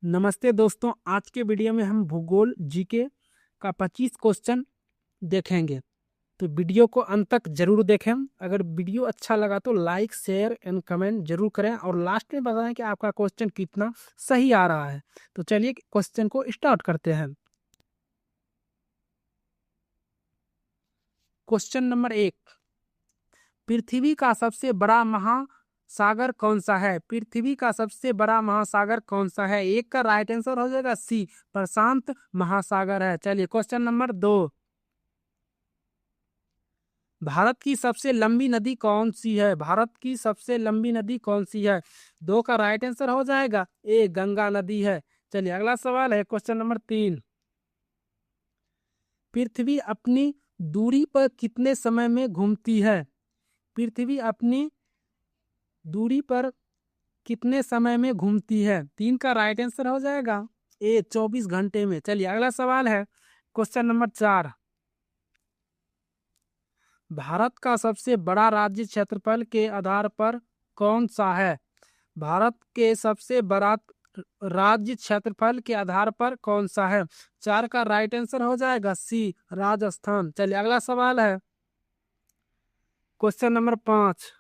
नमस्ते दोस्तों, आज के वीडियो में हम भूगोल जीके का 25 क्वेश्चन देखेंगे। तो वीडियो को अंत तक जरूर देखें। अगर वीडियो अच्छा लगा तो लाइक, शेयर एंड कमेंट जरूर करें और लास्ट में बताएं कि आपका क्वेश्चन कितना सही आ रहा है। तो चलिए क्वेश्चन को स्टार्ट करते हैं। क्वेश्चन नंबर 1, पृथ्वी का सबसे बड़ा महासागर कौन सा है? पृथ्वी का सबसे बड़ा महासागर कौन सा है? एक का राइट आंसर हो जाएगा सी, प्रशांत महासागर है। चलिए क्वेश्चन नंबर 2, भारत की सबसे लंबी नदी कौन सी है? भारत की सबसे लंबी नदी कौन सी है? दो का राइट आंसर हो जाएगा ए, गंगा नदी है। चलिए अगला सवाल है क्वेश्चन नंबर 3, पृथ्वी अपनी दूरी पर कितने समय में घूमती है? पृथ्वी अपनी दूरी पर कितने समय में घूमती है? 3 का राइट आंसर हो जाएगा ए, 24 घंटे में। चलिए अगला सवाल है क्वेश्चन नंबर 4, भारत का सबसे बड़ा राज्य क्षेत्रफल के आधार पर कौन सा है? भारत के सबसे बड़ा राज्य क्षेत्रफल के आधार पर कौन सा है? 4 का राइट आंसर हो जाएगा सी, राजस्थान। चलिए अगला सवाल है क्वेश्चन नंबर 5,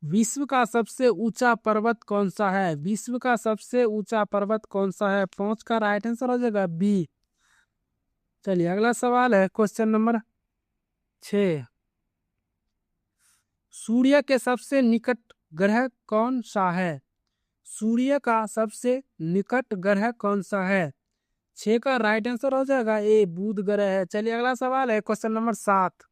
विश्व का सबसे ऊंचा पर्वत कौन सा है? विश्व का सबसे ऊंचा पर्वत कौन सा है? 5 का राइट आंसर हो जाएगा बी। चलिए अगला सवाल है क्वेश्चन नंबर 6, सूर्य के सबसे निकट ग्रह कौन सा है? सूर्य का सबसे निकट ग्रह कौन सा है? 6 का राइट आंसर हो जाएगा ए, बुध ग्रह है। चलिए अगला सवाल है क्वेश्चन नंबर 7,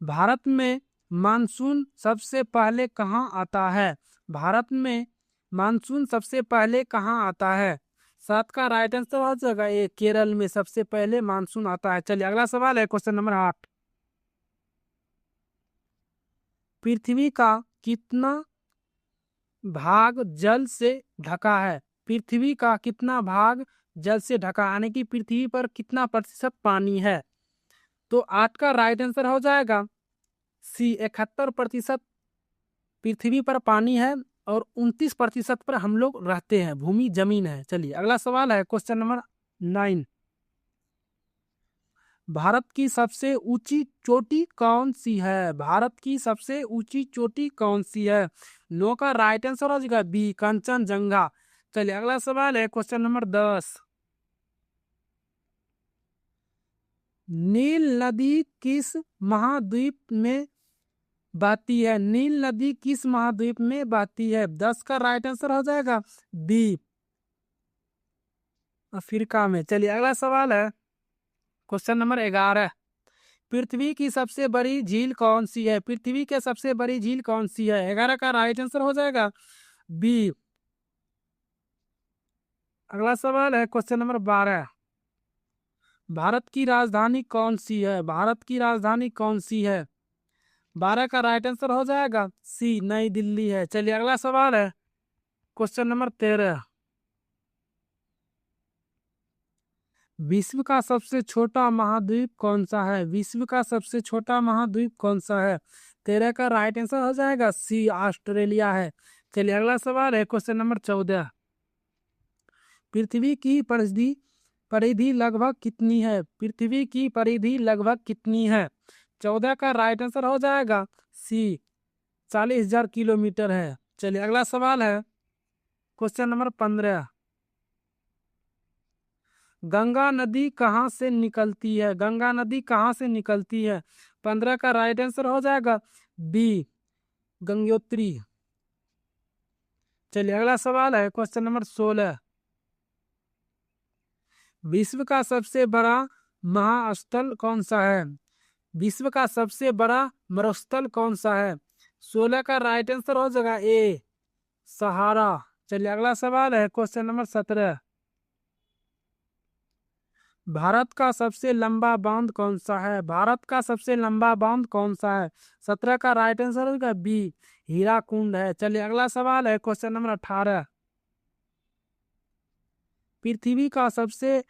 भारत में मानसून सबसे पहले कहाँ आता है? भारत में मानसून सबसे पहले कहाँ आता है? 7 का राइट आंसर हो जाएगा ए, केरल में सबसे पहले मानसून आता है। चलिए अगला सवाल है क्वेश्चन नंबर 8, पृथ्वी का कितना भाग जल से ढका है? पृथ्वी का कितना भाग जल से ढका, यानी कि पृथ्वी पर कितना प्रतिशत पानी है? तो 8 का राइट आंसर हो जाएगा सी, 71% पृथ्वी पर पानी है और 29% पर हम लोग रहते हैं, भूमि जमीन है। चलिए अगला सवाल है क्वेश्चन नंबर 9, भारत की सबसे ऊंची चोटी कौन सी है? भारत की सबसे ऊंची चोटी कौन सी है? 9 का राइट आंसर हो जाएगा बी, कंचनजंगा। चलिए अगला सवाल है क्वेश्चन नंबर 10, नील नदी किस महाद्वीप में बहती है? नील नदी किस महाद्वीप में बहती है? 10 का राइट आंसर हो जाएगा बी, अफ्रीका में। चलिए अगला सवाल है क्वेश्चन नंबर 11, पृथ्वी की सबसे बड़ी झील कौन सी है? पृथ्वी की सबसे बड़ी झील कौन सी है? 11 का राइट आंसर हो जाएगा बी। अगला सवाल है क्वेश्चन नंबर 12, भारत की राजधानी कौन सी है? भारत की राजधानी कौन सी है? 12 का राइट आंसर हो जाएगा सी, नई दिल्ली है। चलिए अगला सवाल है क्वेश्चन नंबर 13, विश्व का सबसे छोटा महाद्वीप कौन सा है? विश्व का सबसे छोटा महाद्वीप कौन सा है? 13 का राइट आंसर हो जाएगा सी, ऑस्ट्रेलिया है। चलिए अगला सवाल है क्वेश्चन नंबर 14, पृथ्वी की परिधि परिधि लगभग कितनी है? पृथ्वी की परिधि लगभग कितनी है? 14 का राइट आंसर हो जाएगा सी, 40,000 किलोमीटर है। चलिए अगला सवाल है क्वेश्चन नंबर 15, गंगा नदी कहाँ से निकलती है? गंगा नदी कहाँ से निकलती है? 15 का राइट आंसर हो जाएगा बी, गंगोत्री। चलिए अगला सवाल है क्वेश्चन नंबर 16, विश्व का सबसे बड़ा महास्थल कौन सा है? विश्व का सबसे बड़ा मरुस्थल कौन सा है? 16 का राइट आंसर हो जाएगा ए, सहारा। चलिए अगला सवाल है क्वेश्चन नंबर 17, भारत का सबसे लंबा बांध कौन सा है? भारत का सबसे लंबा बांध कौन सा है? 17 का राइट आंसर होगा बी, हीराकुंड है। चलिए अगला सवाल है क्वेश्चन नंबर 18, पृथ्वी का सबसे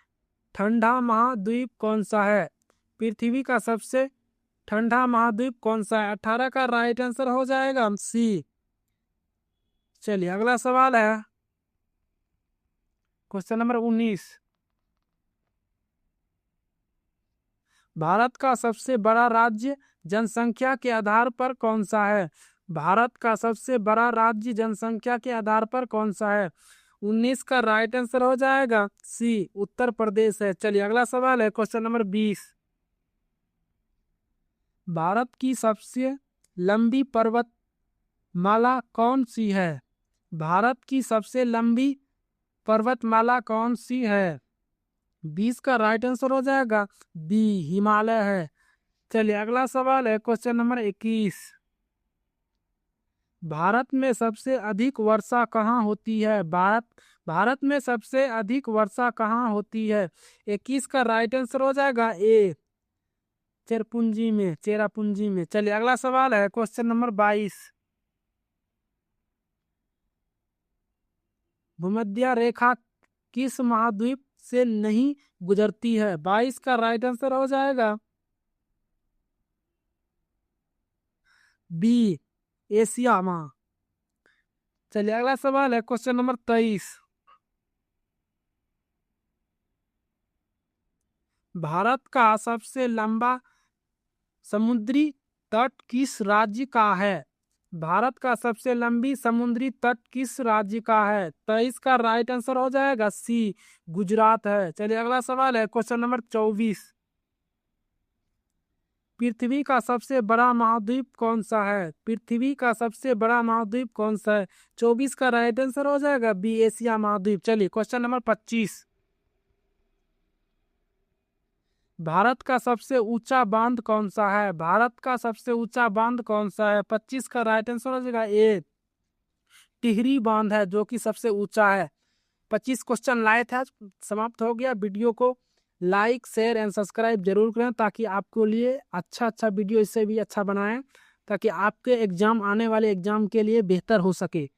ठंडा महाद्वीप कौन सा है? पृथ्वी का सबसे ठंडा महाद्वीप कौन सा है? 18 का राइट आंसर हो जाएगा सी। चलिए अगला सवाल है क्वेश्चन नंबर 19। भारत का सबसे बड़ा राज्य जनसंख्या के आधार पर कौन सा है? भारत का सबसे बड़ा राज्य जनसंख्या के आधार पर कौन सा है? 19 का राइट आंसर हो जाएगा सी, उत्तर प्रदेश है। चलिए अगला सवाल है क्वेश्चन नंबर 20। भारत की सबसे लंबी पर्वतमाला कौन सी है? भारत की सबसे लंबी पर्वतमाला कौन सी है? 20 का राइट आंसर हो जाएगा बी, हिमालय है। चलिए अगला सवाल है क्वेश्चन नंबर 21। भारत में सबसे अधिक वर्षा कहाँ होती है? भारत में सबसे अधिक वर्षा कहाँ होती है? 21 का राइट आंसर हो जाएगा ए, चेरापूंजी में। चलिए अगला सवाल है क्वेश्चन नंबर 22। भूमध्य रेखा किस महाद्वीप से नहीं गुजरती है? 22 का राइट आंसर हो जाएगा बी, एशिया में। चलिए अगला सवाल है क्वेश्चन नंबर 23। भारत का सबसे लंबा समुद्री तट किस राज्य का है? भारत का सबसे लंबी समुद्री तट किस राज्य का है? 23 का राइट आंसर हो जाएगा सी, गुजरात है। चलिए अगला सवाल है क्वेश्चन नंबर 24। पृथ्वी का सबसे बड़ा महाद्वीप कौन सा है? पृथ्वी का सबसे बड़ा महाद्वीप कौन सा है? 24 का राइट आंसर हो जाएगा बी, एशिया महाद्वीप। चलिए क्वेश्चन नंबर 25। भारत का सबसे ऊंचा बांध कौन सा है? भारत का सबसे ऊंचा बांध कौन सा है? 25 का राइट आंसर हो जाएगा ए, टिहरी बांध है जो कि सबसे ऊंचा है। 25 क्वेश्चन लाए थे, आज समाप्त हो गया। वीडियो को लाइक शेयर एंड सब्सक्राइब जरूर करें ताकि आपको लिए अच्छा वीडियो इससे भी अच्छा बनाएं, ताकि आपके एग्जाम आने वाले एग्जाम के लिए बेहतर हो सके।